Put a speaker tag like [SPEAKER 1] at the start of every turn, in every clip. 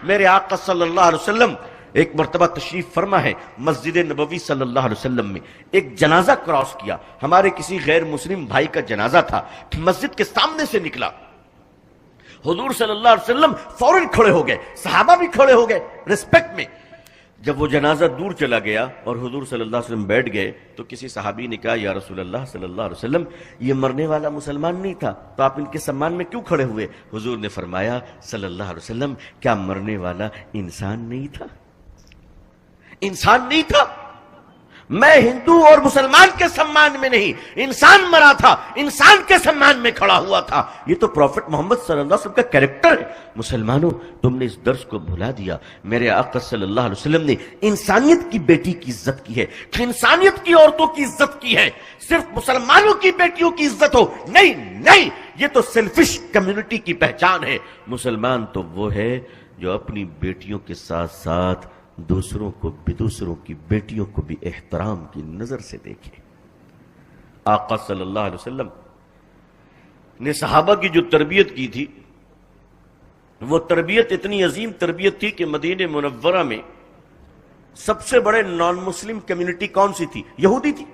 [SPEAKER 1] میرے آقا صلی اللہ علیہ وسلم ایک مرتبہ تشریف فرما ہے مسجد نبوی صلی اللہ علیہ وسلم میں، ایک جنازہ کراس کیا، ہمارے کسی غیر مسلم بھائی کا جنازہ تھا، مسجد کے سامنے سے نکلا، حضور صلی اللہ علیہ وسلم فوراً کھڑے ہو گئے، صحابہ بھی کھڑے ہو گئے ریسپیکٹ میں۔ جب وہ جنازہ دور چلا گیا اور حضور صلی اللہ علیہ وسلم بیٹھ گئے تو کسی صحابی نے کہا یا رسول اللہ صلی اللہ علیہ وسلم یہ مرنے والا مسلمان نہیں تھا تو آپ ان کے سمان میں کیوں کھڑے ہوئے؟ حضور نے فرمایا صلی اللہ علیہ وسلم کیا مرنے والا انسان نہیں تھا؟ انسان نہیں تھا؟ میں ہندو اور مسلمان کے سمان میں نہیں، انسان مرا تھا، انسان کے سمان میں کھڑا ہوا تھا۔ یہ تو پروفٹ محمد صلی اللہ علیہ وسلم کا کریکٹر ہے۔ مسلمانوں تم نے اس درس کو بھلا دیا۔ میرے آقا صلی اللہ علیہ وسلم نے انسانیت کی بیٹی کی عزت کی ہے، انسانیت کی عورتوں کی عزت کی ہے۔ صرف مسلمانوں کی بیٹیوں کی عزت ہو نہیں، یہ تو سیلفش کمیونٹی کی پہچان ہے۔ مسلمان تو وہ ہے جو اپنی بیٹیوں کے ساتھ ساتھ دوسروں کی بیٹیوں کو بھی احترام کی نظر سے دیکھے۔ آقا صلی اللہ علیہ وسلم نے صحابہ کی جو تربیت کی تھی وہ تربیت اتنی عظیم تربیت تھی کہ مدینہ منورہ میں سب سے بڑے نان مسلم کمیونٹی کون سی تھی؟ یہودی تھی،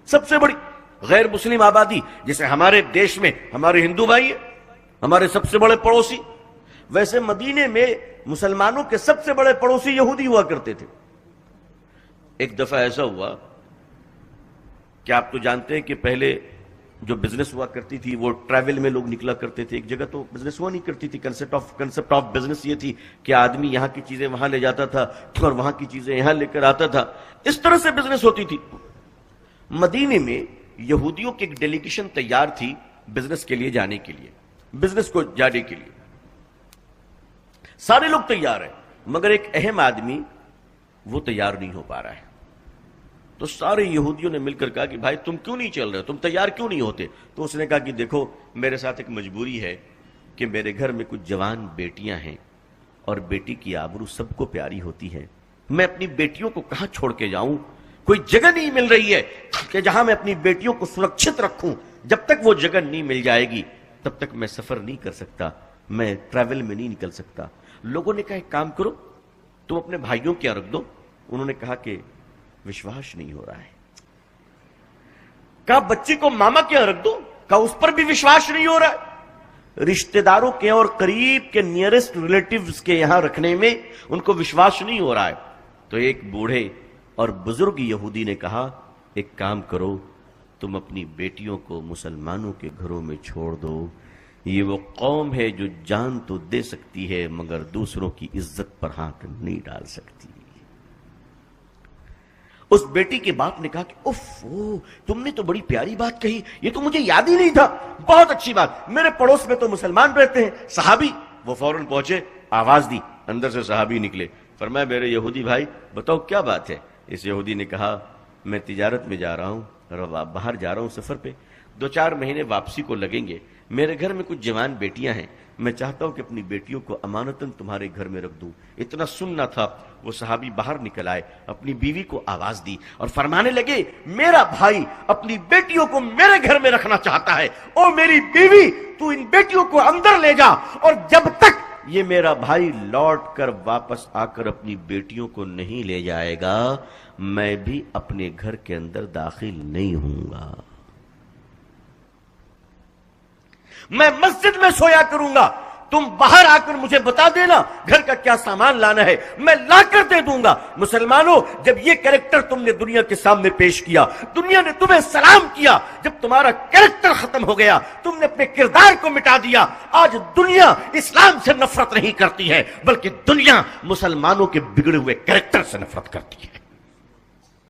[SPEAKER 1] سب سے بڑی غیر مسلم آبادی۔ جیسے ہمارے دیش میں ہمارے ہندو بھائی ہیں، ہمارے سب سے بڑے پڑوسی، ویسے مدینے میں مسلمانوں کے سب سے بڑے پڑوسی یہودی ہوا کرتے تھے۔ ایک دفعہ ایسا ہوا کہ آپ تو جانتے ہیں کہ پہلے جو بزنس ہوا کرتی تھی وہ ٹریول میں لوگ نکلا کرتے تھے، ایک جگہ تو بزنس ہوا نہیں کرتی تھی۔ کنسپٹ آف بزنس یہ تھی کہ آدمی یہاں کی چیزیں وہاں لے جاتا تھا اور وہاں کی چیزیں یہاں لے کر آتا تھا، اس طرح سے بزنس ہوتی تھی۔ مدینے میں یہودیوں کی ایک ڈیلیگیشن تیار تھی بزنس کے لیے جانے کے لیے، بزنس کو جانے کے لیے سارے لوگ تیار ہیں، مگر ایک اہم آدمی وہ تیار نہیں ہو پا رہا ہے۔ تو سارے یہودیوں نے مل کر کہا کہ بھائی تم کیوں نہیں چل رہے، تم تیار کیوں نہیں ہوتے؟ تو اس نے کہا کہ دیکھو میرے ساتھ ایک مجبوری ہے کہ میرے گھر میں کچھ جوان بیٹیاں ہیں اور بیٹی کی آبرو سب کو پیاری ہوتی ہے، میں اپنی بیٹیوں کو کہاں چھوڑ کے جاؤں؟ کوئی جگہ نہیں مل رہی ہے کہ جہاں میں اپنی بیٹیوں کو سرکشت رکھوں۔ جب تک وہ جگہ نہیں مل جائے گی تب تک میں سفر نہیں کر سکتا، میں ٹریول میں نہیں نکل سکتا۔ لوگوں نے کہا ایک کام کرو تم اپنے بھائیوں کیا رکھ دو۔ انہوں نے کہا کہ وشواس نہیں ہو رہا ہے۔ کہا بچی کو ماما کیا رکھ دو، کہا اس پر بھی وشواس نہیں ہو رہا ہے۔ رشتہ داروں کے اور قریب کے نیئرسٹ ریلیٹیوز کے یہاں رکھنے میں ان کو وشواس نہیں ہو رہا ہے۔ تو ایک بوڑھے اور بزرگ یہودی نے کہا ایک کام کرو تم اپنی بیٹیوں کو مسلمانوں کے گھروں میں چھوڑ دو، یہ وہ قوم ہے جو جان تو دے سکتی ہے مگر دوسروں کی عزت پر ہاتھ نہیں ڈال سکتی۔ اس بیٹی کے باپ نے کہا کہ تم نے تو بڑی پیاری بات کہی، یہ تو مجھے یاد ہی نہیں تھا، بہت اچھی بات، میرے پڑوس میں تو مسلمان رہتے ہیں۔ صحابی وہ فوراً پہنچے، آواز دی، اندر سے صحابی نکلے، فرمایا میرے یہودی بھائی بتاؤ کیا بات ہے؟ اس یہودی نے کہا میں تجارت میں جا رہا ہوں، باہر جا رہا ہوں سفر پہ، 2-4 مہینے واپسی کو لگیں گے، میرے گھر میں کچھ جوان بیٹیاں ہیں، میں چاہتا ہوں کہ اپنی بیٹیوں کو امانتاً تمہارے گھر میں رکھ دوں۔ اتنا سننا تھا وہ صحابی باہر نکل آئے، اپنی بیوی کو آواز دی اور فرمانے لگے میرا بھائی اپنی بیٹیوں کو میرے گھر میں رکھنا چاہتا ہے، او میری بیوی تو ان بیٹیوں کو اندر لے جا، اور جب تک یہ میرا بھائی لوٹ کر واپس آ کر اپنی بیٹیوں کو نہیں لے جائے گا میں بھی اپنے گھر کے اندر داخل نہیں ہوں گا، میں مسجد میں سویا کروں گا، تم باہر آ کر مجھے بتا دینا گھر کا کیا سامان لانا ہے، میں لا کر دے دوں گا۔ مسلمانوں جب یہ کریکٹر تم نے دنیا کے سامنے پیش کیا، دنیا نے تمہیں سلام کیا، جب تمہارا کریکٹر ختم ہو گیا، تم نے اپنے کردار کو مٹا دیا، آج دنیا اسلام سے نفرت نہیں کرتی ہے بلکہ دنیا مسلمانوں کے بگڑے ہوئے کریکٹر سے نفرت کرتی ہے۔